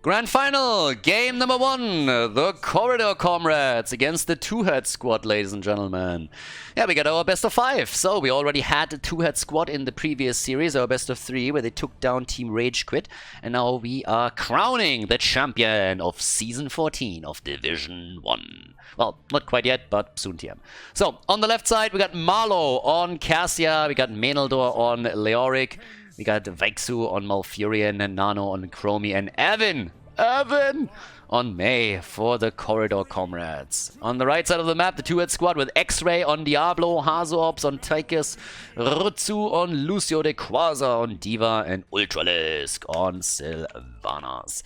Grand Final, game number 1, the Corridor Comrades against the two-head squad, ladies and gentlemen. Yeah, we got our best of 5. So we already had the two-head squad in the previous series, our best of 3, where they took down Team Rage Quit. And now we are crowning the champion of Season 14 of Division 1. Well, not quite yet, but soon TM. So, on the left side, we got Marlow on Cassia, we got Menaldor on Leoric. We got Vexu on Malfurion and Nano on Chromie and Evan on May for the Corridor Comrades. On the right side of the map, the two-head squad with X-Ray on Diablo, Hazops on Tychus, Rutsu on Lucio de Quasar on Diva, and Ultralisk on Sylvanas.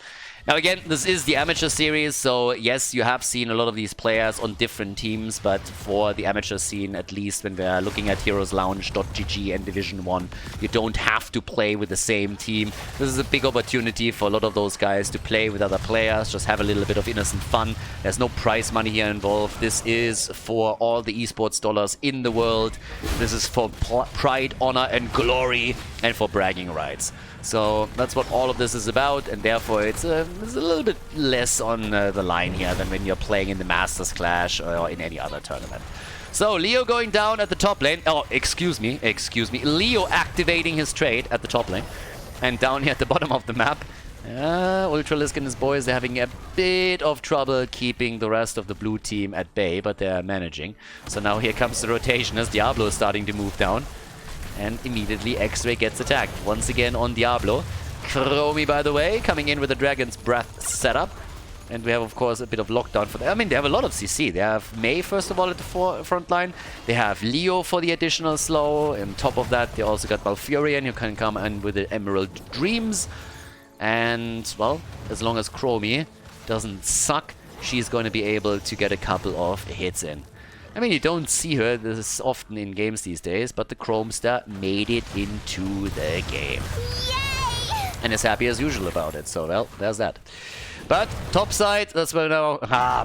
Now again, this is the amateur series, so yes, you have seen a lot of these players on different teams, but for the amateur scene, at least when we're looking at HeroesLounge.gg and Division 1, you don't have to play with the same team. This is a big opportunity for a lot of those guys to play with other players, just have a little bit of innocent fun. There's no prize money here involved. This is for all the esports dollars in the world. This is for pride, honor, and glory, and for bragging rights. So that's what all of this is about, and therefore it's a little bit less on the line here than when you're playing in the Masters Clash or in any other tournament. So Leo going down at the top lane. Oh, excuse me. Leo activating his trade at the top lane. And down here at the bottom of the map, Ultralisk and his boys, they're having a bit of trouble keeping the rest of the blue team at bay, but they're managing. So now here comes the rotation as Diablo is starting to move down. And immediately X-Ray gets attacked. Once again on Diablo. Chromie, by the way, coming in with a Dragon's Breath setup. And we have, of course, a bit of lockdown for them. I mean, they have a lot of CC. They have May, first of all, at the front line. They have Leo for the additional slow. On top of that, they also got Malfurion, who can come in with the Emerald Dreams. And, well, as long as Chromie doesn't suck, she's going to be able to get a couple of hits in. I mean, you don't see her this often in games these days, but the Chromestar made it into the game. Yay! And is happy as usual about it, so well, there's that. But top side, that's where now...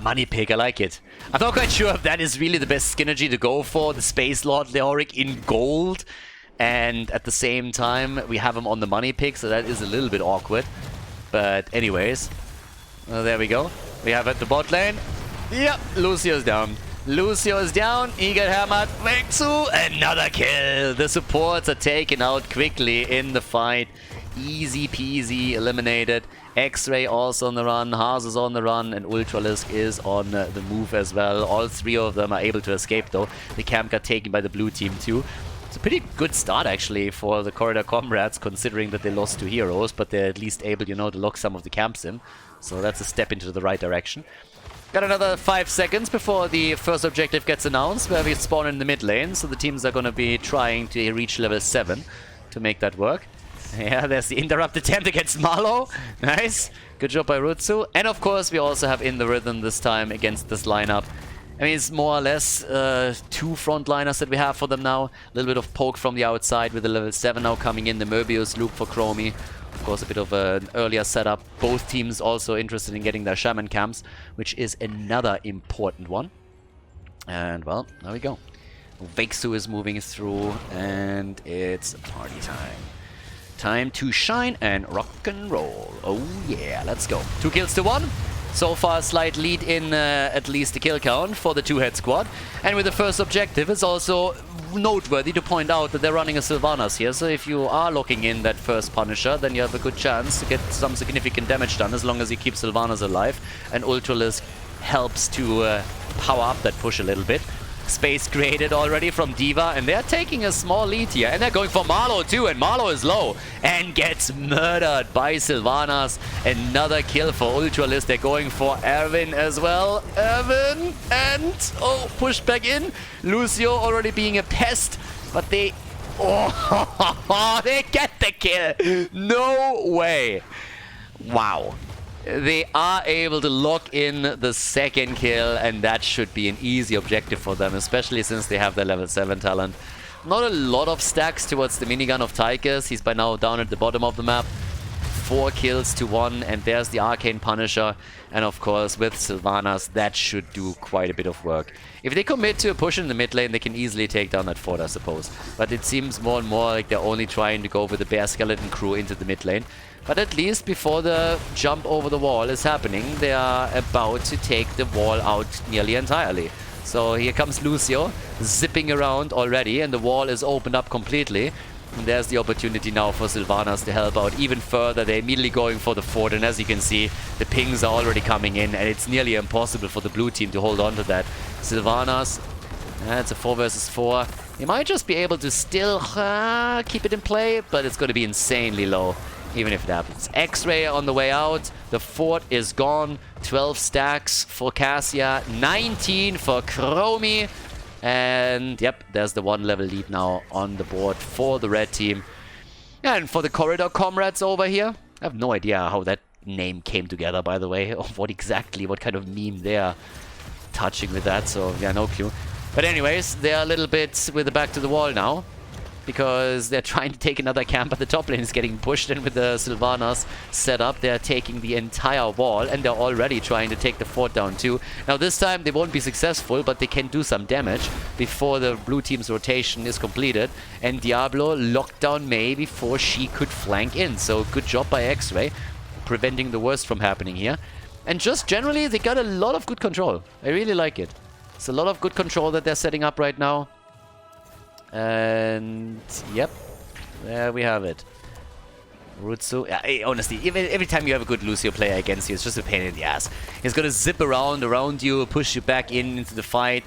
money pick, I like it. I'm not quite sure if that is really the best synergy to go for, the Space Lord Leoric in gold. And at the same time, we have him on the money pick, so that is a little bit awkward. But anyways, there we go. We have at the bot lane. Yep, Lucio's down. Lucio is down, he got hammered, Vexu, another kill! The supports are taken out quickly in the fight. Easy peasy, eliminated. X-Ray also on the run, Haas is on the run, and Ultralisk is on the move as well. All 3 of them are able to escape though. The camp got taken by the blue team too. It's a pretty good start actually for the Corridor Comrades, considering that they lost 2 heroes, but they're at least able, you know, to lock some of the camps in. So that's a step into the right direction. Got another 5 seconds before the first objective gets announced, where we spawn in the mid lane, so the teams are going to be trying to reach level 7 to make that work. Yeah, there's the interrupt attempt against Marlow. Nice. Good job by Rutsu. And of course, we also have In the Rhythm this time against this lineup. I mean, it's more or less 2 frontliners that we have for them now. A little bit of poke from the outside with the level 7 now coming in, the Möbius loop for Chromie. Of course, a bit of an earlier setup. Both teams also interested in getting their Shaman camps, which is another important one. And, well, there we go. Vexu is moving through, and it's party time. Time to shine and rock and roll. Oh, yeah, let's go. 2 kills to 1. So far, a slight lead in at least the kill count for the two-head squad. And with the first objective, it's also noteworthy to point out that they're running a Sylvanas here. So if you are locking in that first Punisher, then you have a good chance to get some significant damage done as long as you keep Sylvanas alive. And Ultralisk helps to power up that push a little bit. Space created already from Diva, and they're taking a small lead here. And they're going for Marlow too, and Marlow is low and gets murdered by Sylvanas. Another kill for Ultralisk. They're going for Erwin as well. Erwin, and oh, pushed back in. Lucio already being a pest, but they... Oh, they get the kill. No way. Wow. They are able to lock in the second kill, and that should be an easy objective for them, especially since they have their level 7 talent. Not a lot of stacks towards the minigun of Tychus. He's by now down at the bottom of the map. 4 kills to 1, and there's the Arcane Punisher. And of course, with Sylvanas, that should do quite a bit of work. If they commit to a push in the mid lane, they can easily take down that fort, I suppose. But it seems more and more like they're only trying to go with the Bear Skeleton crew into the mid lane. But at least before the jump over the wall is happening, they are about to take the wall out nearly entirely. So here comes Lucio, zipping around already, and the wall is opened up completely. And there's the opportunity now for Sylvanas to help out even further. They're immediately going for the fort, and as you can see, the pings are already coming in, and it's nearly impossible for the blue team to hold on to that. Sylvanas, it's a 4 versus 4. He might just be able to still keep it in play, but it's going to be insanely low, even if it happens. X-Ray on the way out. The fort is gone. 12 stacks for Cassia, 19 for Chromie. And yep, there's the 1 level lead now on the board for the red team. And for the Corridor Comrades over here, I have no idea how that name came together, by the way, or what kind of meme they're touching with that, so yeah, no clue. But anyways, they're a little bit with the back to the wall now, because they're trying to take another camp, but the top lane is getting pushed in with the Sylvanas set up. They're taking the entire wall, and they're already trying to take the fort down too. Now this time they won't be successful, but they can do some damage before the blue team's rotation is completed. And Diablo locked down Mei before she could flank in. So good job by X-Ray, preventing the worst from happening here. And just generally, they got a lot of good control. I really like it. It's a lot of good control that they're setting up right now. And yep, there we have it. Rutsu, yeah, honestly, every time you have a good Lucio player against you, it's just a pain in the ass. He's gonna zip around you, push you back into the fight.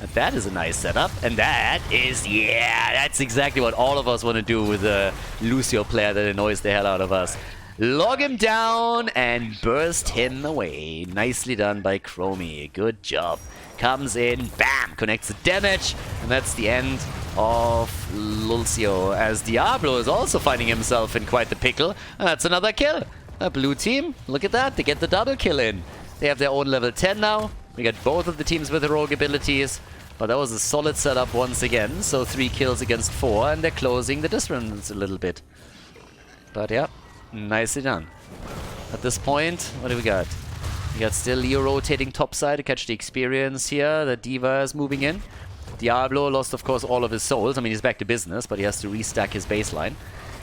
And that is a nice setup, and that is, yeah, that's exactly what all of us want to do with a Lucio player that annoys the hell out of us. Log him down and burst him away. Nicely done by Chromie. Good job. Comes in, bam, connects the damage, and that's the end of Lucio, as Diablo is also finding himself in quite the pickle, and that's another kill. A blue team, look at that, they get the double kill in. They have their own level 10 now. We got both of the teams with heroic abilities, but that was a solid setup once again. So 3 kills against 4, and they're closing the distance a little bit. But yeah, nicely done. At this point, what do we got? We got still Leo rotating topside to catch the experience here. The Diva is moving in. Diablo lost, of course, all of his souls. I mean, he's back to business, but he has to restack his baseline.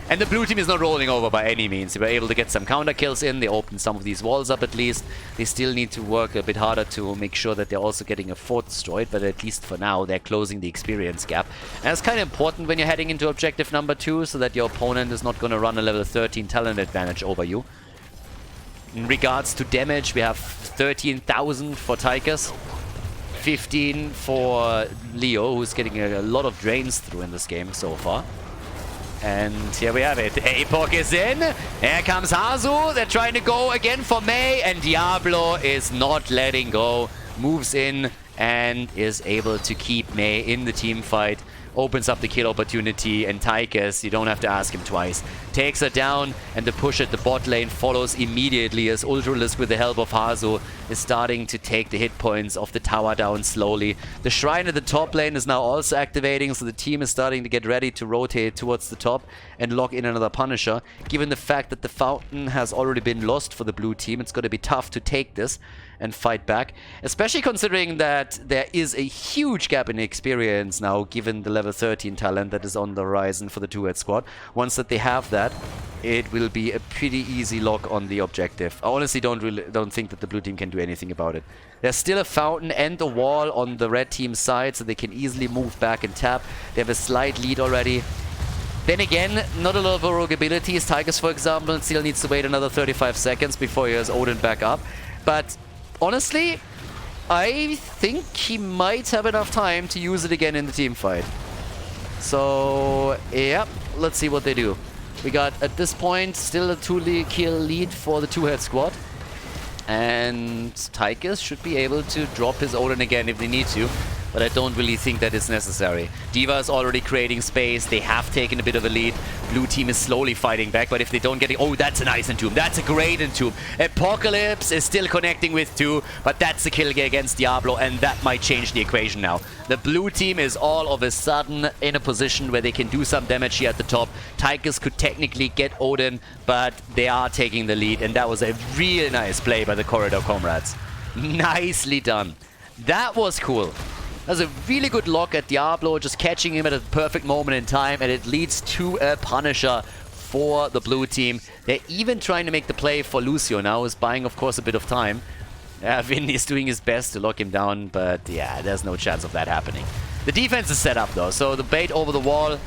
And the blue team is not rolling over by any means. They were able to get some counter kills in. They opened some of these walls up at least. They still need to work a bit harder to make sure that they're also getting a fort destroyed, but at least for now, they're closing the experience gap. And it's kind of important when you're heading into objective number 2, so that your opponent is not going to run a level 13 talent advantage over you. In regards to damage, we have 13,000 for Tychus, 15 for Leo, who's getting a lot of drains through in this game so far. And here we have it. Apoc is in. Here comes Hazu. They're trying to go again for Mei, and Diablo is not letting go. Moves in and is able to keep Mei in the team fight. Opens up the kill opportunity, and Tychus, you don't have to ask him twice, takes her down, and the push at the bot lane follows immediately as Ultralis, with the help of Hazu, is starting to take the hit points of the tower down slowly. The shrine at the top lane is now also activating, so the team is starting to get ready to rotate towards the top and lock in another Punisher. Given the fact that the fountain has already been lost for the blue team, it's going to be tough to take this and fight back, especially considering that there is a huge gap in experience now, given the level 13 talent that is on the horizon for the two-head squad. Once that they have that, it will be a pretty easy lock on the objective. I honestly don't think that the blue team can do anything about it. There's still a fountain and a wall on the red team's side, so they can easily move back and tap. They have a slight lead already. Then again, not a lot of heroic abilities. Tychus, for example, still needs to wait another 35 seconds before he has Odin back up. But honestly, I think he might have enough time to use it again in the team fight. So, yeah, let's see what they do. We got, at this point, still a 2-kill lead for the two-head squad. And Tychus should be able to drop his Odin again if they need to. but I don't really think that is necessary. D.Va is already creating space. They have taken a bit of a lead. Blue team is slowly fighting back, but if they don't get it... Oh, that's a nice entomb. That's a great entomb. Apocalypse is still connecting with 2, but that's a kill against Diablo, and that might change the equation now. The blue team is all of a sudden in a position where they can do some damage here at the top. Tychus could technically get Odin, but they are taking the lead, and that was a real nice play by the Corridor Comrades. Nicely done. That was cool. That was a really good lock at Diablo, just catching him at a perfect moment in time, and it leads to a Punisher for the blue team. They're even trying to make the play for Lucio now, who's buying, of course, a bit of time. Vin is doing his best to lock him down, but yeah, there's no chance of that happening. The defense is set up, though, so the bait over the wall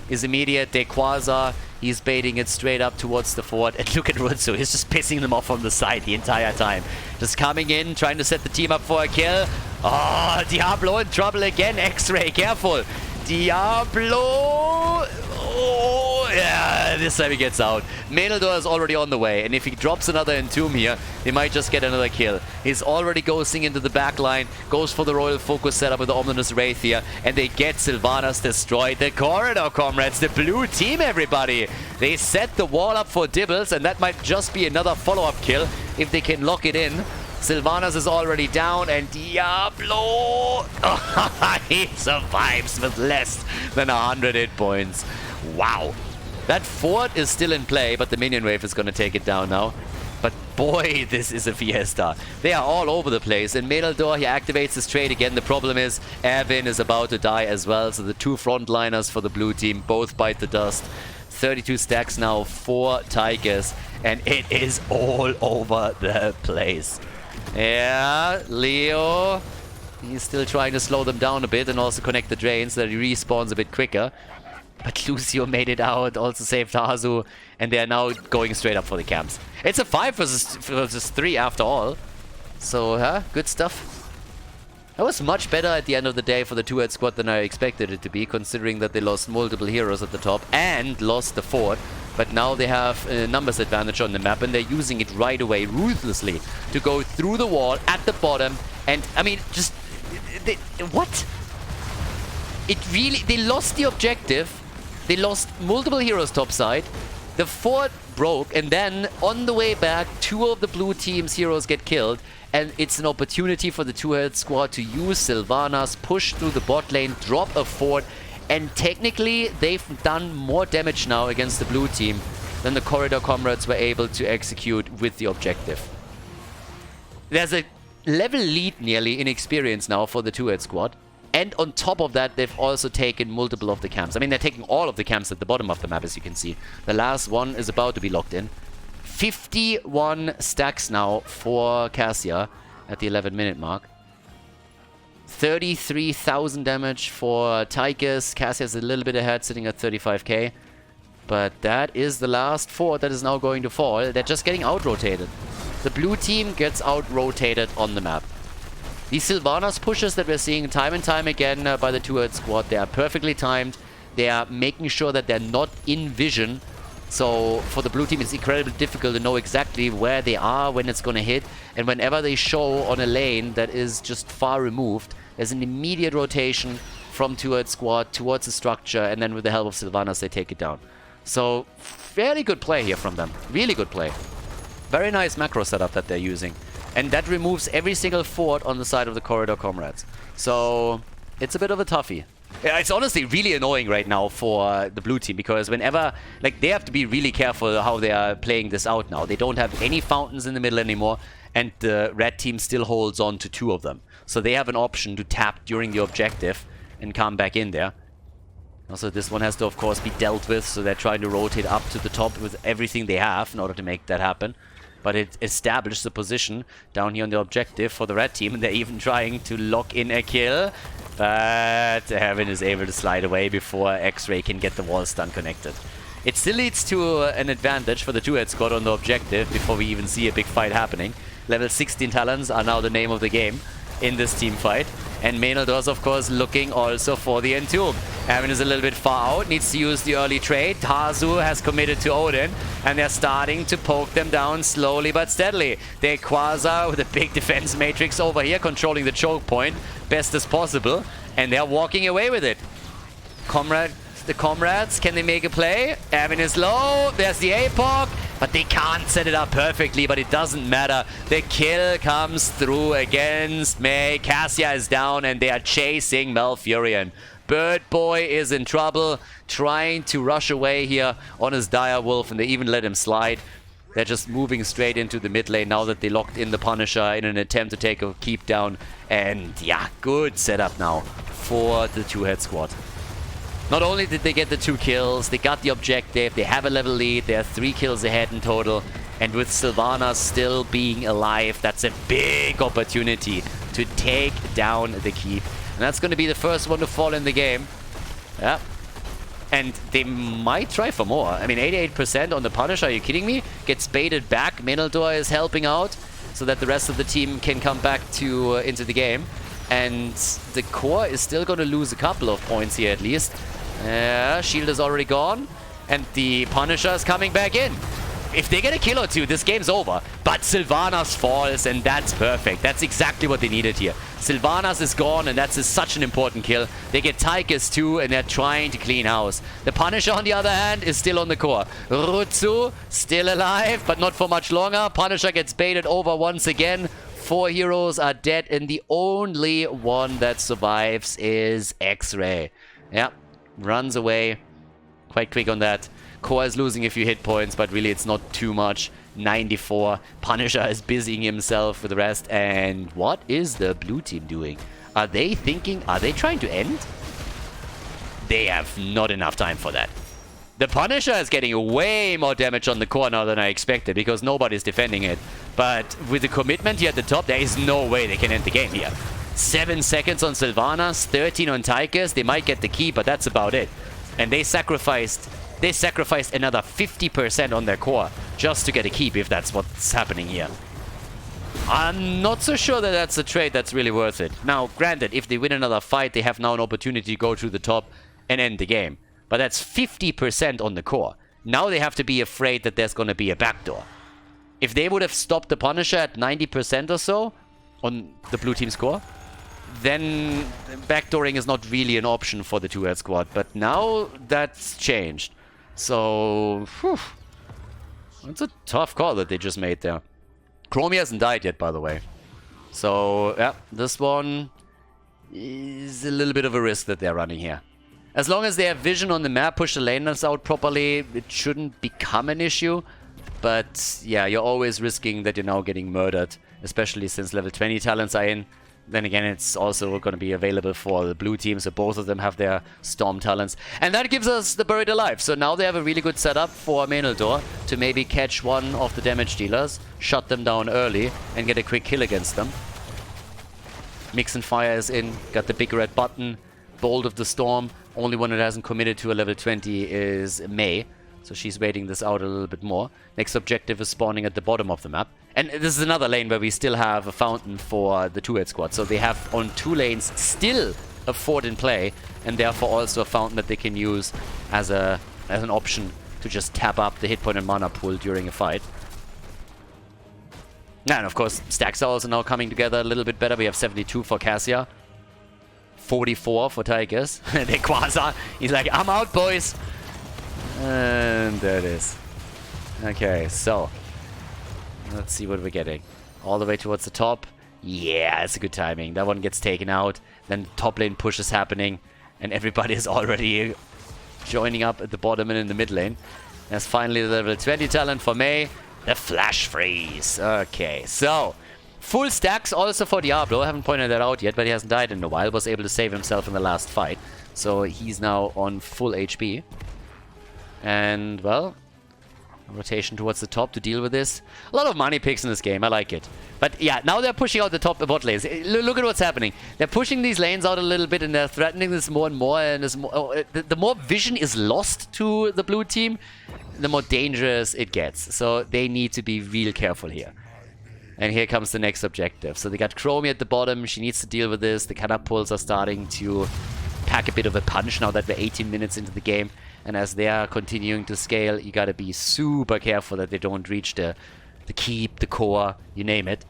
is immediate. Quasar, he's baiting it straight up towards the fort. And look at Rutsu, he's just pissing them off on the side the entire time. Just coming in, trying to set the team up for a kill. Oh, Diablo in trouble again. X-Ray, careful. Diablo! Oh, yeah, this time he gets out. Menaldor is already on the way, and if he drops another entomb here, they might just get another kill. He's already ghosting into the back line, goes for the Royal Focus setup with the Ominous Wraith here, and they get Sylvanas destroyed. The Corridor Comrades, the blue team, everybody! They set the wall up for Dibbles, and that might just be another follow-up kill if they can lock it in. Sylvanas is already down, and Diablo... he survives with less than 100 hit points. Wow. That fort is still in play, but the minion wave is going to take it down now. But boy, this is a fiesta. They are all over the place. And Menaldor, he activates his trade again. The problem is, Erwin is about to die as well. So the two frontliners for the blue team both bite the dust. 32 stacks now for Tychus, and it is all over the place. Yeah, Leo, he's still trying to slow them down a bit and also connect the drains so that he respawns a bit quicker. But Lucio made it out, also saved Hazu, and they are now going straight up for the camps. It's a 5 versus 3 after all. So, good stuff. That was much better at the end of the day for the two-head squad than I expected it to be, considering that they lost multiple heroes at the top and lost the fort. But now they have a numbers advantage on the map, and they're using it right away, ruthlessly, to go through the wall at the bottom. And, I mean, just... what? It really... They lost the objective. They lost multiple heroes topside. The fort broke, and then on the way back, 2 of the blue team's heroes get killed. And it's an opportunity for the two-head squad to use Sylvanas, push through the bot lane, drop a fort. And technically, they've done more damage now against the blue team than the Corridor Comrades were able to execute with the objective. There's a level lead nearly in experience now for the two-head squad. And on top of that, they've also taken multiple of the camps. I mean, they're taking all of the camps at the bottom of the map, as you can see. The last one is about to be locked in. 51 stacks now for Cassia at the 11-minute mark. 33,000 damage for Tychus. Cassia's a little bit ahead, sitting at 35k. But that is the last fort that is now going to fall. They're just getting out-rotated. The blue team gets out-rotated on the map. These Sylvanas pushes that we're seeing time and time again by the two-head squad, they are perfectly timed. They are making sure that they're not in vision. So for the blue team, it's incredibly difficult to know exactly where they are when it's going to hit. And whenever they show on a lane that is just far removed, there's an immediate rotation from two-head squad towards the structure. And then with the help of Sylvanas, they take it down. So fairly good play here from them. Really good play. Very nice macro setup that they're using. And that removes every single fort on the side of the Corridor Comrades. So it's a bit of a toughie. Yeah, it's honestly really annoying right now for the blue team, because whenever, like, they have to be really careful how they are playing this out now. They don't have any fountains in the middle anymore, and the red team still holds on to 2 of them. So they have an option to tap during the objective and come back in there. Also, this one has to, of course, be dealt with, so they're trying to rotate up to the top with everything they have in order to make that happen. But it established the position down here on the objective for the red team, and they're even trying to lock in a kill. But Erwin is able to slide away before X-Ray can get the wall stun connected. It still leads to an advantage for the two-head squad on the objective before we even see a big fight happening. Level 16 talents are now the name of the game in this team fight. And Menaldor's, of course, looking also for the entomb. Erwin is a little bit far out, needs to use the early trade. Hazu has committed to Odin, and they're starting to poke them down slowly but steadily. Quasar with a big defense matrix over here, controlling the choke point best as possible. And they're walking away with it. The comrades, can they make a play? Evan is low. There's the APOC. But they can't set it up perfectly, but it doesn't matter. The kill comes through against May. Cassia is down, and they are chasing Malfurion. Bird Boy is in trouble, trying to rush away here on his Dire Wolf, and they even let him slide. They're just moving straight into the mid lane now that they locked in the Punisher in an attempt to take a keep down. And yeah, good setup now for the two-head squad. Not only did they get the 2 kills, they got the objective, they have a level lead, they are 3 kills ahead in total. And with Sylvana still being alive, that's a big opportunity to take down the keep. And that's going to be the first one to fall in the game. Yeah. And they might try for more. I mean, 88% on the Punisher, are you kidding me? Gets baited back, Menaldor is helping out so that the rest of the team can come back to into the game. And the core is still going to lose a couple of points here at least. Shield is already gone, and the Punisher is coming back in. If they get a kill or 2, this game's over. But Sylvanas falls, and that's perfect. That's exactly what they needed here. Sylvanas is gone, and that's such an important kill. They get Tychus too, and they're trying to clean house. The Punisher, on the other hand, is still on the core. Rutsu, still alive, but not for much longer. Punisher gets baited over once again. 4 heroes are dead, and the only one that survives is X-Ray. Yeah. Runs away quite quick on that. Core is losing a few hit points, but really it's not too much. 94. Punisher is busying himself with the rest. And what is the blue team doing? Are they thinking? Are they trying to end? They have not enough time for that. The Punisher is getting way more damage on the core now than I expected, because nobody's defending it. But with the commitment here at the top, there is no way they can end the game here. 7 seconds on Sylvanas, 13 on Tychus. They might get the key, but that's about it. And they sacrificed another 50% on their core just to get a keep, if that's what's happening here. I'm not so sure that that's a trade that's really worth it. Now, granted, if they win another fight, they have now an opportunity to go to the top and end the game. But that's 50% on the core. Now they have to be afraid that there's going to be a backdoor. If they would have stopped the Punisher at 90% or so on the blue team score, then backdooring is not really an option for the two-head squad. But now that's changed. So, whew, that's a tough call that they just made there. Chromie hasn't died yet, by the way. So, yeah, this one is a little bit of a risk that they're running here. As long as they have vision on the map, push the laners out properly, it shouldn't become an issue. But, yeah, you're always risking that you're now getting murdered, especially since level 20 talents are in. Then again, it's also going to be available for the blue team, so both of them have their Storm talents. And that gives us the Buried Alive. So now they have a really good setup for Menaldor to maybe catch one of the damage dealers, shut them down early, and get a quick kill against them. Mix and Fire is in, got the big red button, Bolt of the Storm. Only one that hasn't committed to a level 20 is May. So she's waiting this out a little bit more. Next objective is spawning at the bottom of the map. And this is another lane where we still have a fountain for the two-head squad. So they have on 2 lanes still a fort in play, and therefore also a fountain that they can use as an option to just tap up the hit point and mana pool during a fight. And of course, stacks are also now coming together a little bit better. We have 72 for Cassia, 44 for Tychus. The Quasar, he's like, I'm out, boys. And there it is. Okay, so let's see what we're getting. All the way towards the top. Yeah, it's a good timing. That one gets taken out. Then the top lane push is happening. And everybody is already joining up at the bottom and in the mid lane. There's finally the level 20 talent for May. The Flash Freeze. Okay, so full stacks also for Diablo. I haven't pointed that out yet, but he hasn't died in a while. Was able to save himself in the last fight. So he's now on full HP. And, well, rotation towards the top to deal with this. A lot of money picks in this game. I like it. But, yeah, now they're pushing out the top bot lanes. Look at what's happening. They're pushing these lanes out a little bit, and they're threatening this more and more. And the more vision is lost to the blue team, the more dangerous it gets. So they need to be real careful here. And here comes the next objective. So they got Chromie at the bottom. She needs to deal with this. The catapults are starting to pack a bit of a punch now that we're 18 minutes into the game. And as they are continuing to scale, you gotta be super careful that they don't reach the keep, the core, you name it.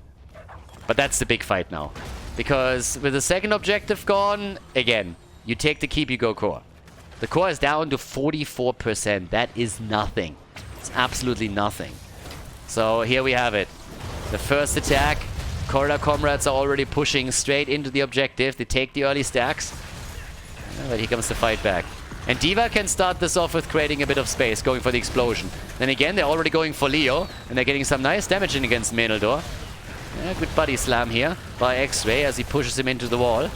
But that's the big fight now. Because with the second objective gone, again, you take the keep, you go core. The core is down to 44%. That is nothing. It's absolutely nothing. So here we have it. The first attack. Corridor Comrades are already pushing straight into the objective. They take the early stacks. But here comes the fight back. And D.Va can start this off with creating a bit of space, going for the explosion. Then again, they're already going for Leo. And they're getting some nice damage in against Menildor. Yeah, good body slam here by X-Ray as he pushes him into the wall.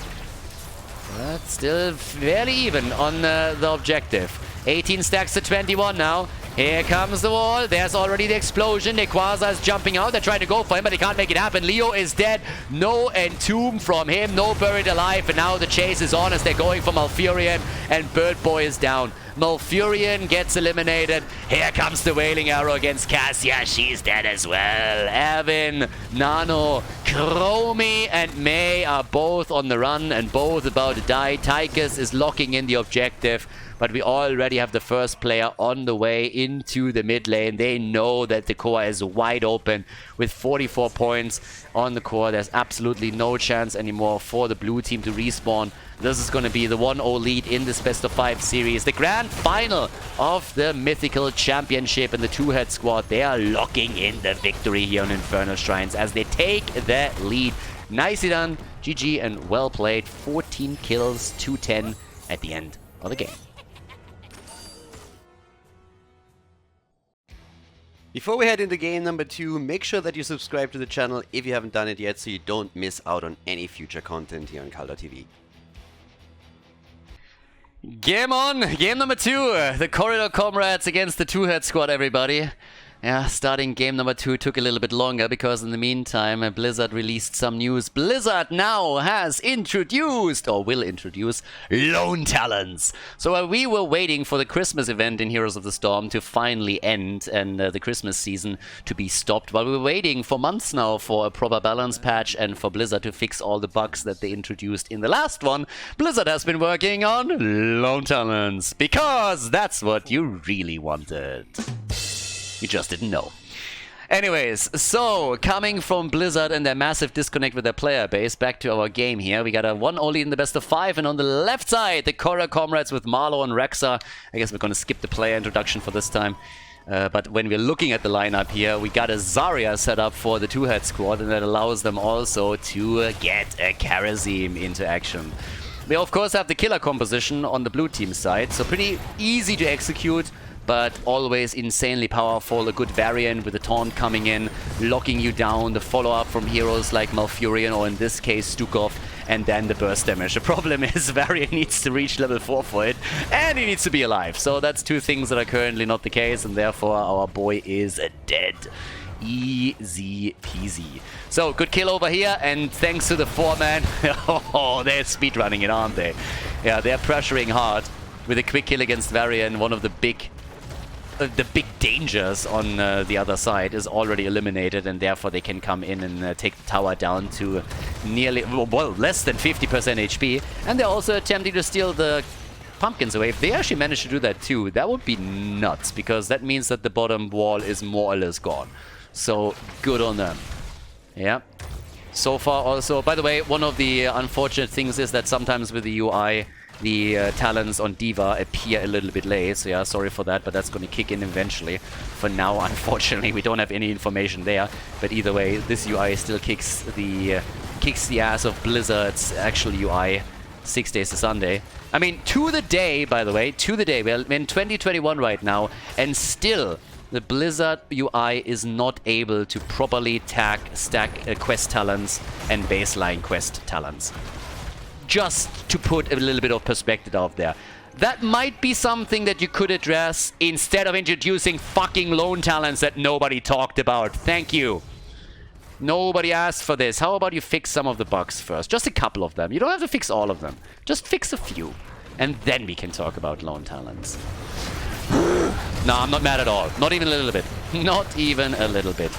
But still fairly even on the objective. 18 stacks to 21 now. Here comes the wall. There's already the explosion. Nequaza is jumping out. They're trying to go for him, but they can't make it happen. Leo is dead. No entomb from him. No buried alive. And now the chase is on as they're going for Malfurion. And Bird Boy is down. Malfurion gets eliminated. Here comes the Wailing Arrow against Cassia. She's dead as well. Erwin, Nano, Chromie, and May are both on the run and both about to die. Tychus is locking in the objective. But we already have the first player on the way into the mid lane. They know that the core is wide open with 44 points on the core. There's absolutely no chance anymore for the blue team to respawn. This is going to be the 1-0 lead in this best of 5 series. The grand final of the Mythical Championship, and the two-head squad, they are locking in the victory here on Infernal Shrines as they take the lead. Nicely done, GG, and well played. 14 kills, 210 at the end of the game. Before we head into game number 2, make sure that you subscribe to the channel if you haven't done it yet so you don't miss out on any future content here on Khaldor TV. Game on! Game number 2! The Corridor Comrades against the two-head squad, everybody. Yeah, starting game number 2 took a little bit longer because in the meantime Blizzard released some news. Blizzard now has introduced, or will introduce, Lone Talents. So while we were waiting for the Christmas event in Heroes of the Storm to finally end and the Christmas season to be stopped, while we were waiting for months now for a proper balance patch and for Blizzard to fix all the bugs that they introduced in the last one, Blizzard has been working on Lone Talents. Because that's what you really wanted. You just didn't know. Anyways, so coming from Blizzard and their massive disconnect with their player base, back to our game here. We got a 1-0 in the best of 5, and on the left side, the Corridor Comrades with Marlo and Rexa. I guess we're going to skip the player introduction for this time. But when we're looking at the lineup here, we got a Zarya set up for the two-head squad, and that allows them also to get a Kharazim into action. We of course have the killer composition on the blue team side, so pretty easy to execute, but always insanely powerful. A good variant with the taunt coming in, locking you down, the follow-up from heroes like Malfurion, or in this case Stukov, and then the burst damage. The problem is Varian needs to reach level 4 for it, and he needs to be alive. So that's two things that are currently not the case, and therefore our boy is dead. Easy peasy. So, good kill over here, and thanks to the 4-man, oh, they're speedrunning it, aren't they? Yeah, they're pressuring hard with a quick kill against Varian. One of the big dangers on the other side is already eliminated, and therefore they can come in and take the tower down to nearly, well, less than 50% HP. And they're also attempting to steal the pumpkins away. If they actually manage to do that too, that would be nuts, because that means that the bottom wall is more or less gone. So, good on them. Yeah. So far also, by the way, one of the unfortunate things is that sometimes with the UI, the talents on D.Va appear a little bit late, so yeah, sorry for that, but that's going to kick in eventually. For now, unfortunately, we don't have any information there, but either way, this UI still kicks the ass of Blizzard's actual UI 6 days to Sunday. I mean, to the day, by the way, to the day, we're in 2021 right now, and still the Blizzard UI is not able to properly stack quest talents and baseline quest talents. Just to put a little bit of perspective out there. That might be something that you could address instead of introducing fucking lone talents that nobody talked about. Thank you. Nobody asked for this. How about you fix some of the bugs first? Just a couple of them. You don't have to fix all of them. Just fix a few. And then we can talk about lone talents. No, I'm not mad at all. Not even a little bit. Not even a little bit.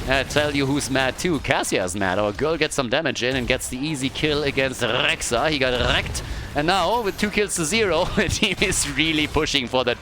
I tell you who's mad too. Cassia's mad. Our girl gets some damage in and gets the easy kill against Rexa. He got wrecked. And now, with 2 kills to 0, the team is really pushing for the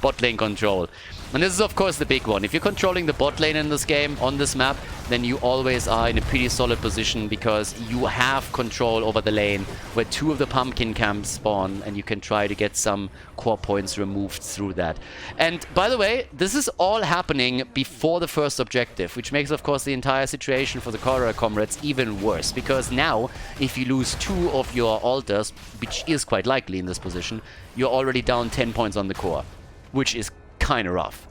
bot lane control. And this is, of course, the big one. If you're controlling the bot lane in this game, on this map, then you always are in a pretty solid position because you have control over the lane where 2 of the pumpkin camps spawn, and you can try to get some core points removed through that. And by the way, this is all happening before the first objective, which makes, of course, the entire situation for the Corridor Comrades even worse. Because now, if you lose 2 of your altars, which is quite likely in this position, you're already down 10 points on the core, which is kind of rough.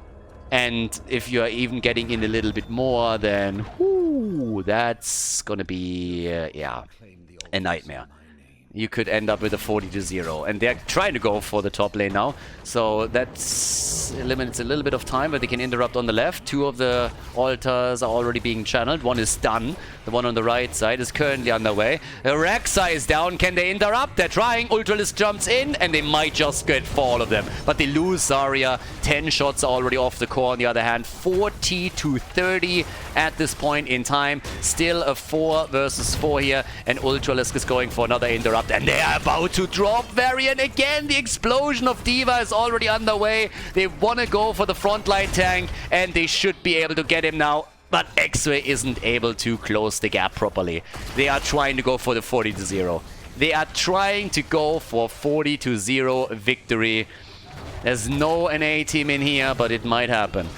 And if you're even getting in a little bit more, then whoo, that's gonna be yeah, a nightmare. You could end up with a 40-0, and they're trying to go for the top lane now, so that eliminates a little bit of time, but they can interrupt on the left. 2 of the altars are already being channeled. One is done. The one on the right side is currently underway. Rexa is down. Can they interrupt? They're trying. Ultralisk jumps in, and they might just get 4 all of them, but they lose Zarya. 10 shots are already off the core on the other hand. 40-30 at this point in time. Still a 4 versus 4 here, and Ultralisk is going for another interrupt. And they are about to drop Varian again. The explosion of D.Va is already underway. They want to go for the frontline tank, and they should be able to get him now. But X-Ray isn't able to close the gap properly. They are trying to go for the 40-0. They are trying to go for 40-0 victory. There's no NA team in here, but it might happen.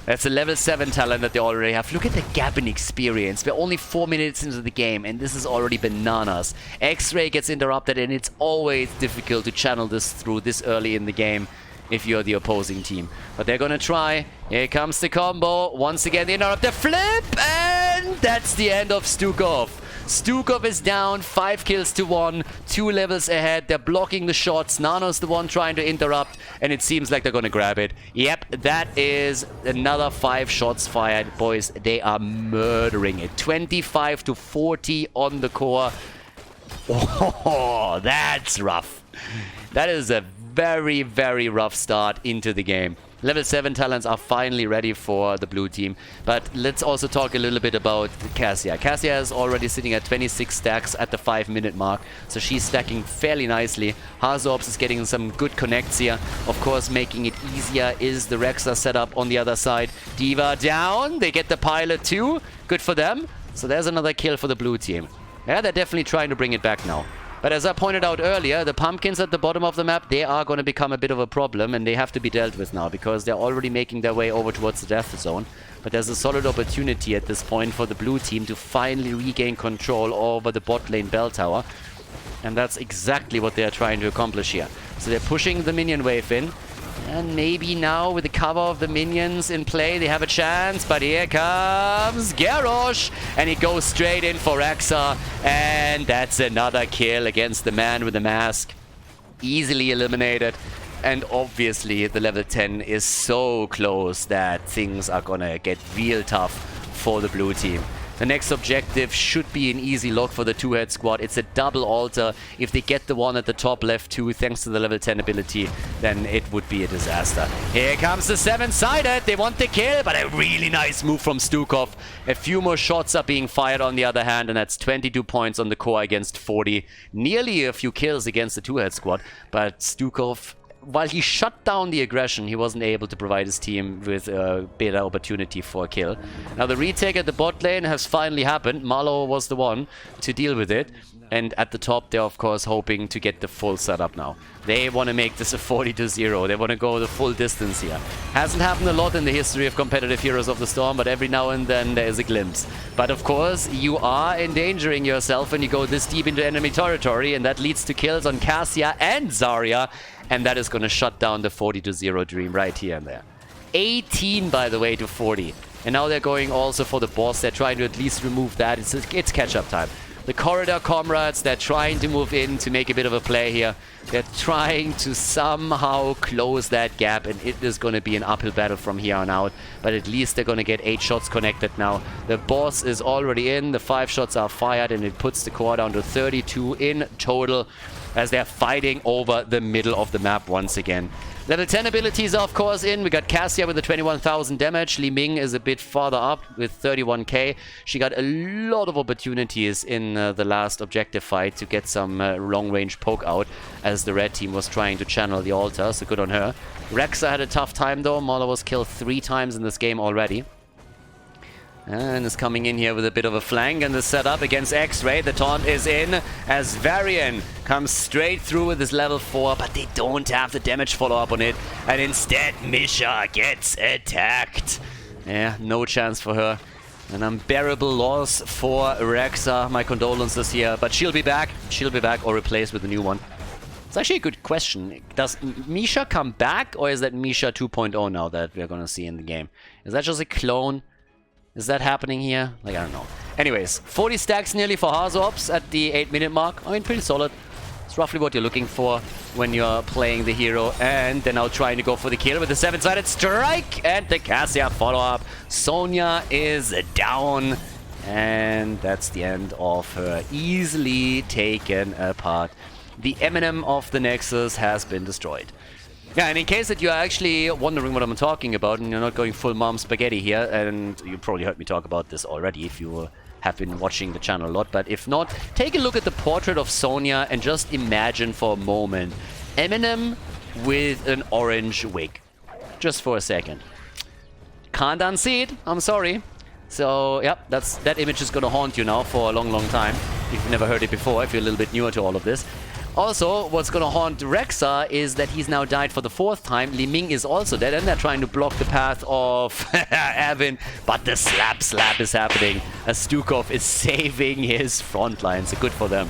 That's a level 7 talent that they already have. Look at the gap in experience. We're only 4 minutes into the game, and this is already bananas. X-Ray gets interrupted, and it's always difficult to channel this through this early in the game if you're the opposing team. But they're gonna try. Here comes the combo. Once again, the interrupt, the flip, and that's the end of Stukov. Stukov is down, 5 kills to 1, 2 levels ahead. They're blocking the shots. Nano's the one trying to interrupt, and it seems like they're gonna grab it. Yep, that is another 5 shots fired, boys. They are murdering it. 25-40 on the core. Oh, that's rough. That is a very, very rough start into the game. Level 7 talents are finally ready for the blue team. But let's also talk a little bit about Cassia. Cassia is already sitting at 26 stacks at the 5-minute mark, so she's stacking fairly nicely. Hazorbs is getting some good connects here. Of course, making it easier is the Rexa setup on the other side. D.Va down. They get the pilot too. Good for them. So there's another kill for the blue team. Yeah, they're definitely trying to bring it back now. But as I pointed out earlier, the pumpkins at the bottom of the map, they are going to become a bit of a problem, and they have to be dealt with now because they're already making their way over towards the death zone. But there's a solid opportunity at this point for the blue team to finally regain control over the bot lane bell tower. And that's exactly what they are trying to accomplish here. So they're pushing the minion wave in. And maybe now, with the cover of the minions in play, they have a chance. But here comes Garrosh, and he goes straight in for Rexa. And that's another kill against the man with the mask. Easily eliminated. And obviously, the level 10 is so close that things are gonna get real tough for the blue team. The next objective should be an easy lock for the two-head squad. It's a double altar. If they get the one at the top left too, thanks to the level 10 ability, then it would be a disaster. Here comes the 7-sided. They want the kill, but a really nice move from Stukov. A few more shots are being fired on the other hand, and that's 22 points on the core against 40. Nearly a few kills against the two-head squad, but Stukov, while he shut down the aggression, he wasn't able to provide his team with a better opportunity for a kill. Now the retake at the bot lane has finally happened. Marlow was the one to deal with it. And at the top, they're of course hoping to get the full setup now. They want to make this a 40-0. They want to go the full distance here. Hasn't happened a lot in the history of competitive Heroes of the Storm, but every now and then there is a glimpse. But of course, you are endangering yourself when you go this deep into enemy territory, and that leads to kills on Cassia and Zarya. And that is going to shut down the 40-0 dream right here and there. 18, by the way, to 40. And now they're going also for the boss. They're trying to at least remove that. It's catch-up time. The Corridor Comrades, they're trying to move in to make a bit of a play here. They're trying to somehow close that gap, and it is going to be an uphill battle from here on out. But at least they're going to get 8 shots connected now. The boss is already in. The 5 shots are fired, and it puts the core down to 32 in total, as they're fighting over the middle of the map once again. Level 10 abilities are of course in. We got Cassia with the 21,000 damage. Li Ming is a bit farther up with 31k. She got a lot of opportunities in the last objective fight to get some long-range poke out as the red team was trying to channel the altar, so good on her. Rexa had a tough time though. Marlo was killed 3 times in this game already. And is coming in here with a bit of a flank, and the setup against X-Ray. The taunt is in as Varian comes straight through with his level 4, but they don't have the damage follow-up on it. And instead, Misha gets attacked. Yeah, no chance for her. An unbearable loss for Rexa. My condolences here, but she'll be back. She'll be back or replaced with a new one. It's actually a good question. Does Misha come back, or is that Misha 2.0 now that we're gonna see in the game? Is that just a clone? Is that happening here? Like, I don't know. Anyways, 40 stacks nearly for Hazops at the 8-minute mark. I mean, pretty solid. It's roughly what you're looking for when you're playing the hero. And they're now trying to go for the kill with the 7-sided strike. And the Cassia follow-up. Sonya is down. And that's the end of her. Easily taken apart. The Eminem of the Nexus has been destroyed. Yeah, and in case that you're actually wondering what I'm talking about and you're not going full mom spaghetti here, and you probably heard me talk about this already if you have been watching the channel a lot, but if not, take a look at the portrait of Sonya and just imagine for a moment Eminem with an orange wig. Just for a second. Can't unsee it, I'm sorry. So, yep, that image is gonna haunt you now for a long, long time. If you've never heard it before, if you're a little bit newer to all of this. Also, what's gonna haunt Rexa is that he's now died for the 4th time. Li Ming is also dead, and they're trying to block the path of Avin. But the slap is happening. As Stukov is saving his front line, so good for them.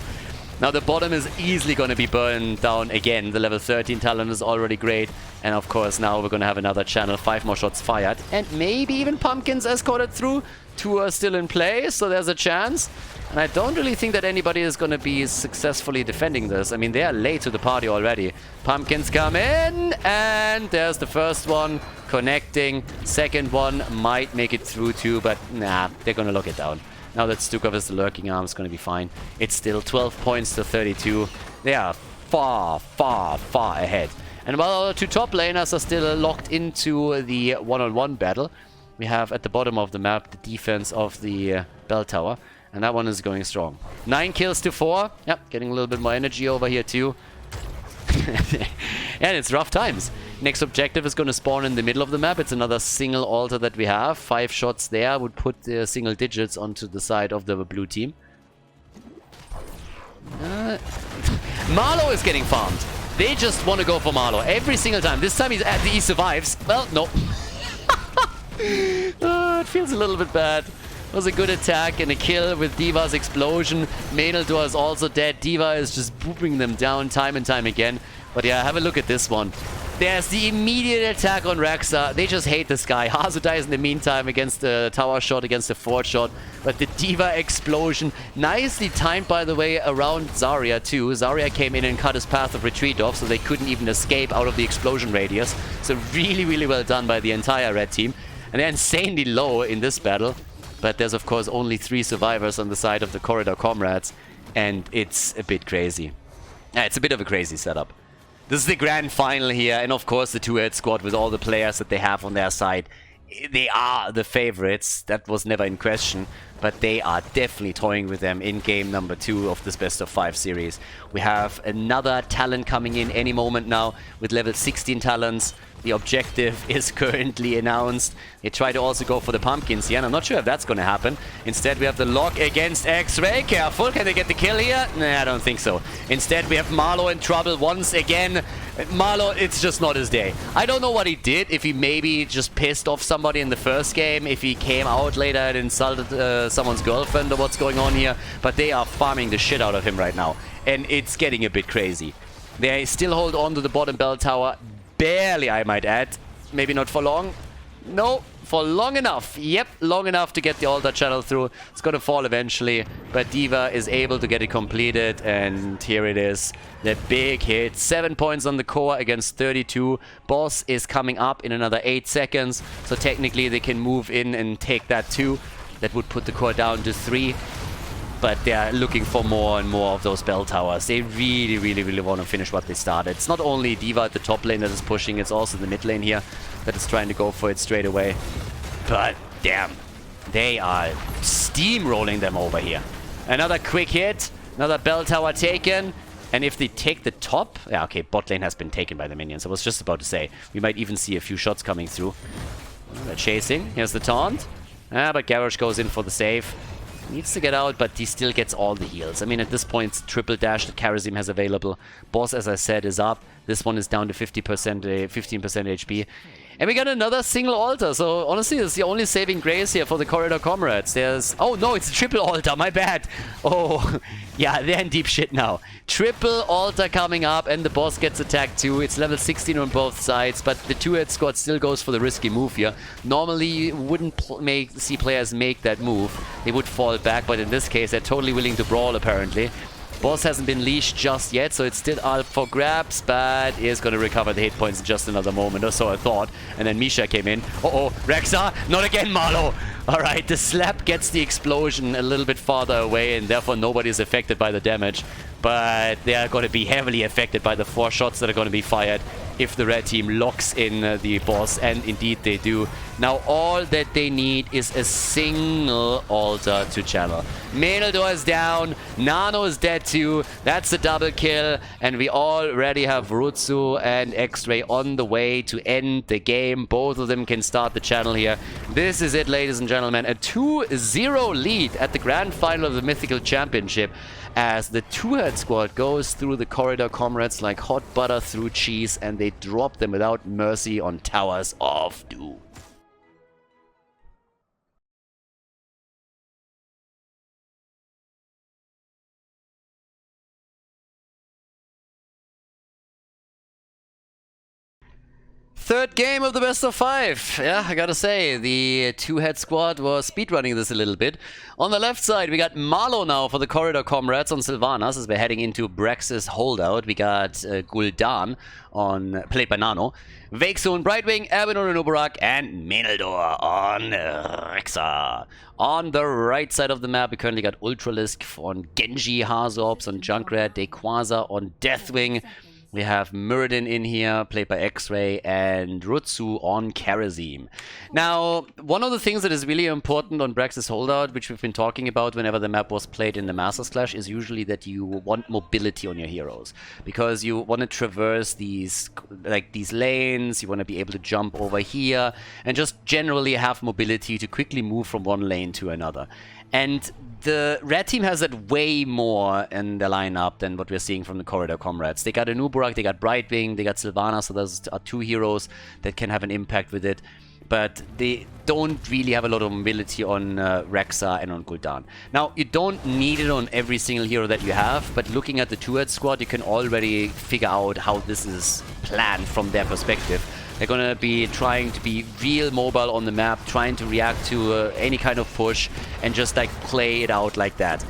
Now the bottom is easily gonna be burned down again. The level 13 talent is already great. And of course now we're gonna have another channel, 5 more shots fired. And maybe even Pumpkins escorted through. 2 are still in play, so there's a chance. And I don't really think that anybody is going to be successfully defending this. I mean, they are late to the party already. Pumpkins come in, and there's the first one connecting. Second one might make it through too, but nah, they're going to lock it down. Now that Stukov is the lurking arm, it's going to be fine. It's still 12 points to 32. They are far, far, far ahead. And while our 2 top laners are still locked into the one-on-one battle, we have at the bottom of the map the defense of the bell tower. And that one is going strong. 9 kills to 4. Yep, getting a little bit more energy over here too. And it's rough times. Next objective is going to spawn in the middle of the map. It's another single altar that we have. 5 shots there would put the single digits onto the side of the blue team. Marlo is getting farmed. They just want to go for Marlo every single time. This time he survives. Well, no. It feels a little bit bad. It was a good attack and a kill with Diva's explosion. Maenaldor is also dead. Diva is just booping them down time and time again. But yeah, have a look at this one. There's the immediate attack on Rexa. They just hate this guy. Hazu dies in the meantime against the tower shot, against the forward shot. But the Diva explosion, nicely timed by the way, around Zarya too. Zarya came in and cut his path of retreat off, so they couldn't even escape out of the explosion radius. So really, really well done by the entire red team. And they're insanely low in this battle. But there's of course only 3 survivors on the side of the Corridor Comrades. And it's a bit crazy. Yeah, it's a bit of a crazy setup. This is the grand final here, and of course the 2-head squad with all the players that they have on their side. They are the favorites, that was never in question, but they are definitely toying with them in game number 2 of this best of 5 series. We have another talent coming in any moment now with level 16 talents. The objective is currently announced. They try to also go for the pumpkins here, and I'm not sure if that's going to happen. Instead, we have the lock against X-Ray. Careful, can they get the kill here? Nah, I don't think so. Instead, we have Marlo in trouble once again. Marlo, it's just not his day. I don't know what he did, if he maybe just pissed off somebody in the first game, if he came out later and insulted someone's girlfriend or what's going on here, but they are farming the shit out of him right now. And it's getting a bit crazy. They still hold on to the bottom bell tower. Barely, I might add. Maybe not for long. No, for long enough. Yep, long enough to get the altar channel through. It's gonna fall eventually, but Diva is able to get it completed, and here it is. The big hit. 7 points on the core against 32. Boss is coming up in another 8 seconds, so technically they can move in and take that too. That would put the core down to 3. but they're looking for more and more of those bell towers. They really, really, really want to finish what they started. It's not only D.Va at the top lane that is pushing, it's also the mid lane here that is trying to go for it straight away. But damn, they are steamrolling them over here. Another quick hit, another bell tower taken. And if they take the top... Yeah, okay, bot lane has been taken by the minions. I was just about to say, we might even see a few shots coming through. Oh, they're chasing. Here's the taunt. But Garrosh goes in for the save. Needs to get out, but he still gets all the heals. I mean, at this point, it's triple dash that Karazim has available. Boss, as I said, is up. This one is down to 15% HP. And we got another single altar, so honestly, it's the only saving grace here for the Corridor Comrades. There's... Oh, no, it's a triple altar, my bad. Oh, yeah, they're in deep shit now. Triple altar coming up, and the boss gets attacked too. It's level 16 on both sides, but the two-head squad still goes for the risky move here. Normally, you wouldn't see players make that move. They would fall back, but in this case, they're totally willing to brawl, apparently. Boss hasn't been leashed just yet, so it's still up for grabs, but is going to recover the hit points in just another moment, or so I thought. And then Misha came in. Uh-oh, Rexa, not again, Marlow! Alright, the slap gets the explosion a little bit farther away, and therefore nobody is affected by the damage. But they are going to be heavily affected by the 4 shots that are going to be fired if the red team locks in the boss, and indeed they do. Now all that they need is a single altar to channel. Menaldor is down, Nano is dead too, that's a double kill, and we already have Rutsu and X-Ray on the way to end the game. Both of them can start the channel here. This is it, ladies and gentlemen, a 2-0 lead at the grand final of the Mythical Championship, as the two-head squad goes through the Corridor Comrades like hot butter through cheese, and they drop them without mercy on Towers of Doom. Third game of the best of 5. Yeah, I gotta say, the two-head squad was speedrunning this a little bit. On the left side, we got Marlow now for the Corridor Comrades on Sylvanas as we're heading into Brax's holdout. We got Gul'dan on played by Nano, Vexun, Brightwing, Abaddon and Ubarak, and Menaldor on Rexa. On the right side of the map, we currently got Ultralisk on Genji, Hazorps on Junkrat, Dequaza on Deathwing. We have Muradin in here, played by X-Ray, and Rutsu on Karazim. Now, one of the things that is really important on Brax's holdout, which we've been talking about whenever the map was played in the Masters Clash, is usually that you want mobility on your heroes. Because you want to traverse these lanes, you want to be able to jump over here, and just generally have mobility to quickly move from one lane to another. And the red team has that way more in their lineup than what we're seeing from the Corridor Comrades. They got an Ubarak, they got Brightwing, they got Sylvanas, so those are 2 heroes that can have an impact with it. But they don't really have a lot of mobility on Rexa and on Gul'dan. Now, you don't need it on every single hero that you have, but looking at the two-head squad, you can already figure out how this is planned from their perspective. They're going to be trying to be real mobile on the map, trying to react to any kind of push, and just like play it out like that.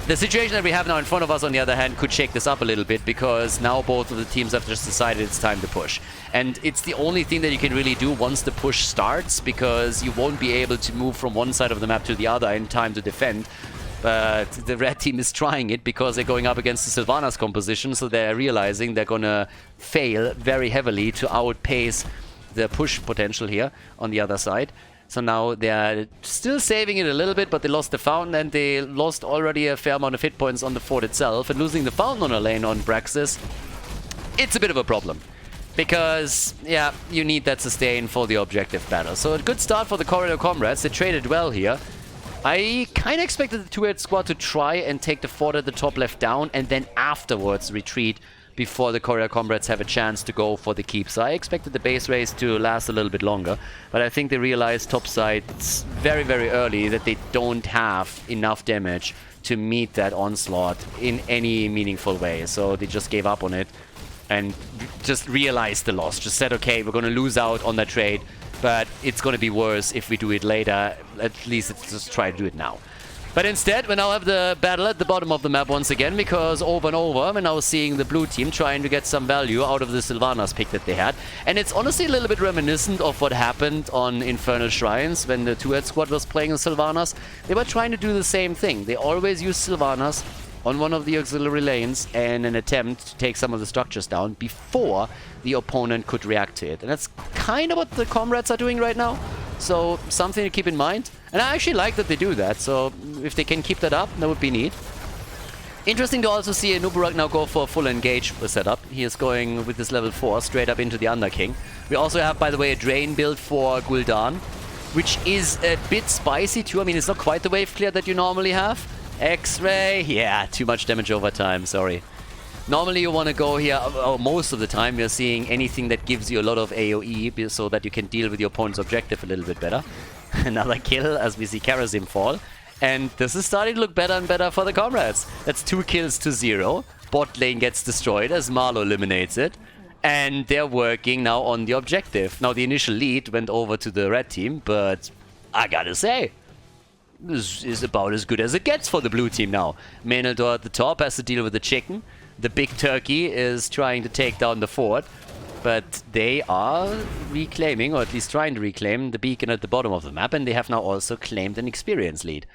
The situation that we have now in front of us, on the other hand, could shake this up a little bit, because now both of the teams have just decided it's time to push. And it's the only thing that you can really do once the push starts, because you won't be able to move from one side of the map to the other in time to defend. But the red team is trying it because they're going up against the Sylvanas composition, so they're realizing they're gonna fail very heavily to outpace the push potential here on the other side. So now they're still saving it a little bit, but they lost the fountain, and they lost already a fair amount of hit points on the fort itself. And losing the fountain on a lane on Braxis, it's a bit of a problem. Because, yeah, you need that sustain for the objective battle. So a good start for the Corridor Comrades. They traded well here. I kind of expected the two-head squad to try and take the fort at the top left down, and then afterwards retreat before the Corridor Comrades have a chance to go for the keep. So I expected the base race to last a little bit longer, but I think they realized topside very, very early that they don't have enough damage to meet that onslaught in any meaningful way. So they just gave up on it and just realized the loss. Just said, okay, we're going to lose out on that trade, but it's going to be worse if we do it later. At least let's just try to do it now. But instead, we now have the battle at the bottom of the map once again, because over and over, we're now seeing the blue team trying to get some value out of the Sylvanas pick that they had. And it's honestly a little bit reminiscent of what happened on Infernal Shrines when the two-head squad was playing the Sylvanas. They were trying to do the same thing. They always used Sylvanas on one of the auxiliary lanes in an attempt to take some of the structures down before the opponent could react to it. And that's kind of what the comrades are doing right now. So something to keep in mind. And I actually like that they do that. So if they can keep that up, that would be neat. Interesting to also see Nubarak now go for a full engage setup. He is going with this level 4 straight up into the Underking. We also have, by the way, a Drain build for Gul'dan, which is a bit spicy too. I mean, it's not quite the wave clear that you normally have. X-Ray, yeah, too much damage over time, sorry. Normally you want to go here, or most of the time you're seeing anything that gives you a lot of AoE so that you can deal with your opponent's objective a little bit better. Another kill as we see Karazim fall. And this is starting to look better and better for the comrades. That's 2 kills to 0. Bot lane gets destroyed as Marlo eliminates it. And they're working now on the objective. Now the initial lead went over to the red team, but I gotta say, this is about as good as it gets for the blue team now. Menel'dor at the top has to deal with the chicken. The big turkey is trying to take down the fort. But they are reclaiming, or at least trying to reclaim, the beacon at the bottom of the map. And they have now also claimed an experience lead.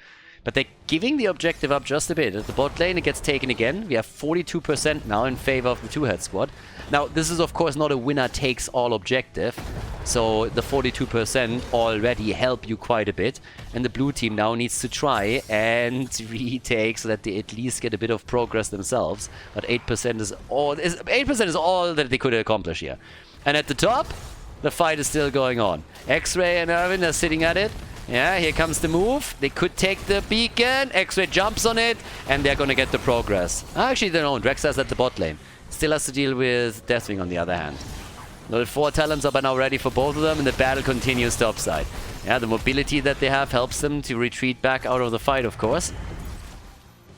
But they're giving the objective up just a bit. At the bot lane, it gets taken again. We have 42% now in favor of the two-head squad. Now, this is, of course, not a winner-takes-all objective. So the 42% already help you quite a bit. And the blue team now needs to try and retake so that they at least get a bit of progress themselves. But 8% is all, 8% is all that they could accomplish here. And at the top, the fight is still going on. X-Ray and Irvin are sitting at it. Yeah, here comes the move. They could take the beacon. X-Ray jumps on it, and they're going to get the progress. Actually, they don't. Rexa's at the bot lane. Still has to deal with Deathwing on the other hand. Level 4 talents are by now ready for both of them, and the battle continues topside. Yeah, the mobility that they have helps them to retreat back out of the fight, of course.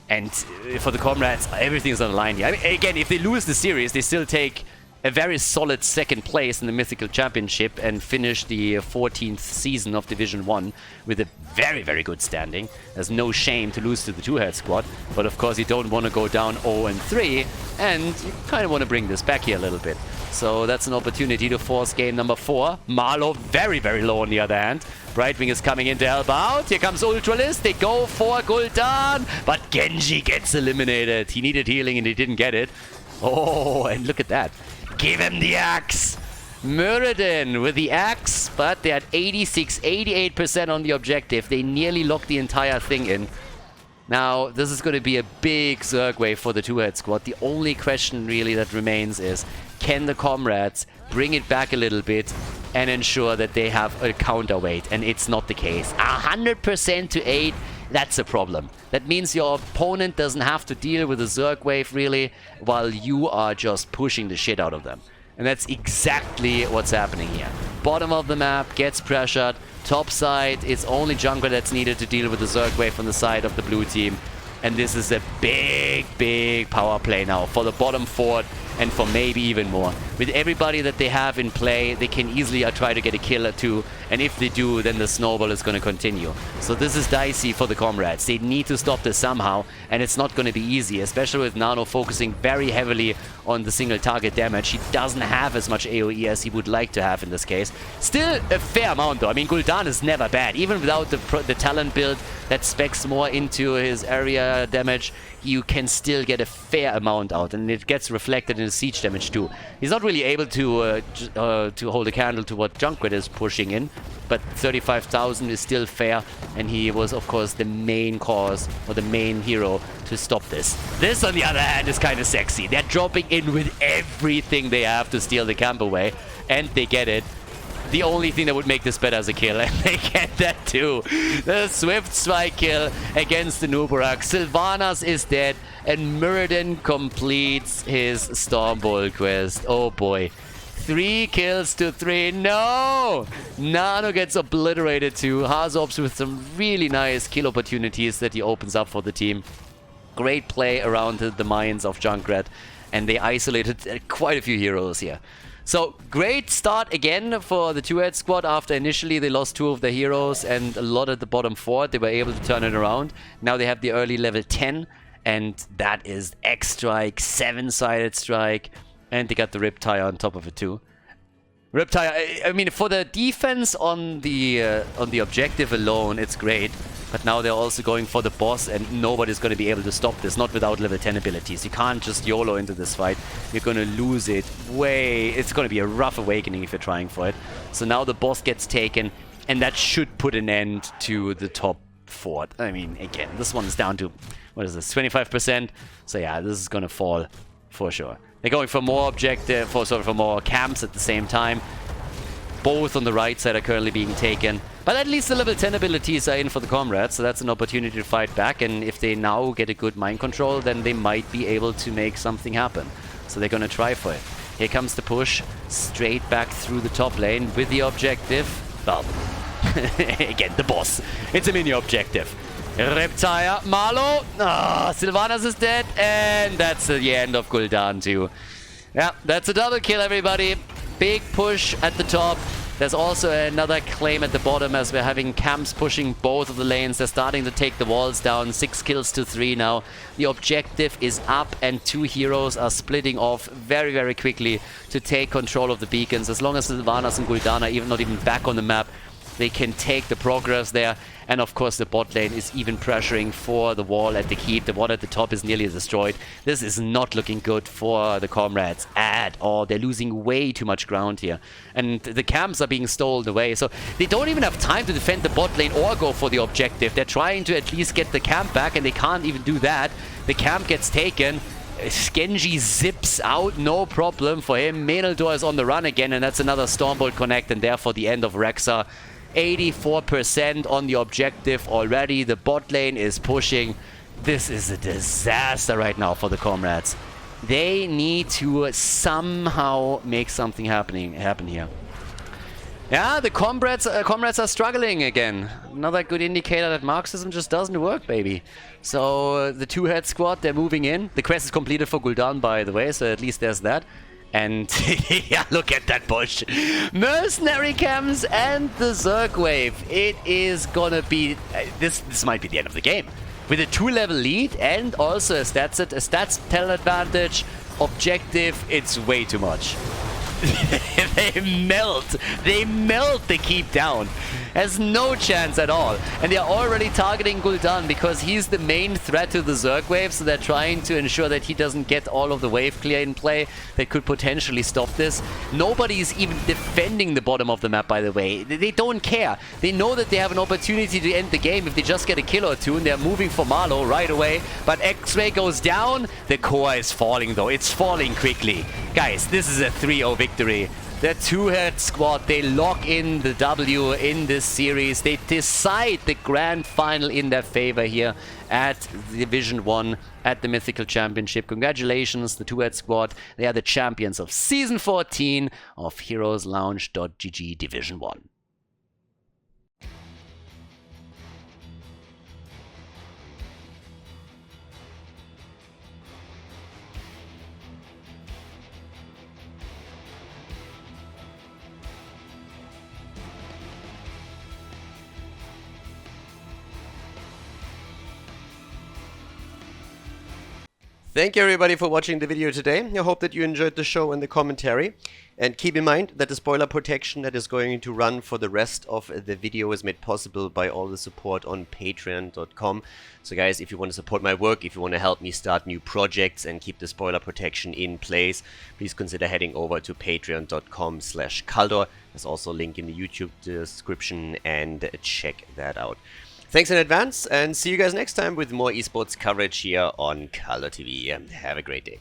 And for the comrades, everything is on the line here. I mean, again, if they lose the series, they still take a very solid second place in the Mythical Championship and finish the 14th season of Division 1 with a very, very good standing. There's no shame to lose to the two-head squad, but of course you don't want to go down 0-3, and you kind of want to bring this back here a little bit. So that's an opportunity to force game number 4. Marlo very, very low on the other hand. Brightwing is coming in to help out. Here comes Ultralist. They go for Gul'dan, but Genji gets eliminated. He needed healing and he didn't get it. Oh, and look at that. Give him the axe! Muradin with the axe, but they had 86, 88% on the objective. They nearly locked the entire thing in. Now, this is going to be a big Zerg wave for the two-head squad. The only question really that remains is, can the comrades bring it back a little bit and ensure that they have a counterweight? And it's not the case. 100% to 8, that's a problem. That means your opponent doesn't have to deal with a Zerg wave really, while you are just pushing the shit out of them. And that's exactly what's happening here. Bottom of the map gets pressured. Top side, it's only Junkrat that's needed to deal with the Zerg wave on the side of the blue team. And this is a big, big power play now for the bottom fort and for maybe even more. With everybody that they have in play, they can easily try to get a kill or two. And if they do, then the snowball is going to continue. So this is dicey for the comrades. They need to stop this somehow. And it's not going to be easy, especially with Nano focusing very heavily on the single target damage. He doesn't have as much AoE as he would like to have in this case. Still a fair amount though. I mean, Gul'dan is never bad. Even without the talent build that specs more into his area damage, you can still get a fair amount out, and it gets reflected in his siege damage too. He's not really able to hold a candle to what Junkrat is pushing in, but 35,000 is still fair, and he was of course the main cause, or the main hero, to stop this. This on the other hand is kind of sexy. They're dropping in with everything they have to steal the camp away, and they get it. The only thing that would make this better is a kill, and they get that too. The Swift Strike kill against the Nubarak. Sylvanas is dead, and Muradin completes his Stormbolt quest. Oh boy. 3 kills to 3. No! Nano gets obliterated too. Hazorps with some really nice kill opportunities that he opens up for the team. Great play around the mines of Junkrat, and they isolated quite a few heroes here. So, great start again for the two-head squad after initially they lost 2 of their heroes and a lot at the bottom 4. They were able to turn it around. Now they have the early level 10, and that is X-Strike, 7-sided strike, and they got the Riptire on top of it too. Riptire, I mean, for the defense on the objective alone, it's great. But now they're also going for the boss, and nobody's going to be able to stop this, not without level 10 abilities. You can't just YOLO into this fight. You're going to lose it way... It's going to be a rough awakening if you're trying for it. So now the boss gets taken, and that should put an end to the top 4. I mean, again, this one is down to, what is this, 25%? So yeah, this is going to fall for sure. They're going for more for more camps at the same time. Both on the right side are currently being taken. But at least the level 10 abilities are in for the comrades, so that's an opportunity to fight back. And if they now get a good mind control, then they might be able to make something happen. So they're going to try for it. Here comes the push, straight back through the top lane with the objective. Well, again, the boss. It's a mini objective. Riptire, Marlo. Ah, Sylvanas is dead. And that's the end of Gul'dan too. Yeah, that's a double kill, everybody. Big push at the top. There's also another claim at the bottom as we're having camps pushing both of the lanes. They're starting to take the walls down. 6 kills to 3 now. The objective is up and 2 heroes are splitting off very, very quickly to take control of the beacons. As long as Sylvanas and Gul'dan are not even back on the map, they can take the progress there. And of course the bot lane is even pressuring for the wall at the keep. The one at the top is nearly destroyed. This is not looking good for the comrades at all. They're losing way too much ground here. And the camps are being stolen away. So they don't even have time to defend the bot lane or go for the objective. They're trying to at least get the camp back, and they can't even do that. The camp gets taken. Genji zips out, no problem for him. Menaldor is on the run again, and that's another Stormbolt connect, and therefore the end of Rexa. 84% on the objective already. The bot lane is pushing. This is a disaster right now for the comrades. They need to somehow make something happen here. Yeah, the comrades are struggling again. Another good indicator that Marxism just doesn't work, baby. So the two-head squad, they're moving in. The quest is completed for Gul'dan, by the way, so at least there's that. And yeah, look at that push. Mercenary camps and the Zerg wave. It is gonna be... This might be the end of the game. With a 2-level lead and also a stats tell advantage, objective, it's way too much. They melt the keep down. Has no chance at all. And they're already targeting Gul'dan because he's the main threat to the Zerg wave, so they're trying to ensure that he doesn't get all of the wave clear in play that could potentially stop this. Nobody's even defending the bottom of the map, by the way. They don't care. They know that they have an opportunity to end the game if they just get a kill or two, and they're moving for Marlo right away. But X-Ray goes down. The core is falling though. It's falling quickly. Guys, this is a 3-0 victory. The two-head squad, they lock in the W in this series. They decide the grand final in their favor here at Division 1 at the Mythical Championship. Congratulations, the two-head squad. They are the champions of Season 14 of HeroesLounge.gg Division 1. Thank you everybody for watching the video today. I hope that you enjoyed the show and the commentary. And keep in mind that the spoiler protection that is going to run for the rest of the video is made possible by all the support on patreon.com. So guys, if you want to support my work, if you want to help me start new projects and keep the spoiler protection in place, please consider heading over to patreon.com/Khaldor. There's also a link in the YouTube description, and check that out. Thanks in advance, and see you guys next time with more esports coverage here on Khaldor TV. Have a great day.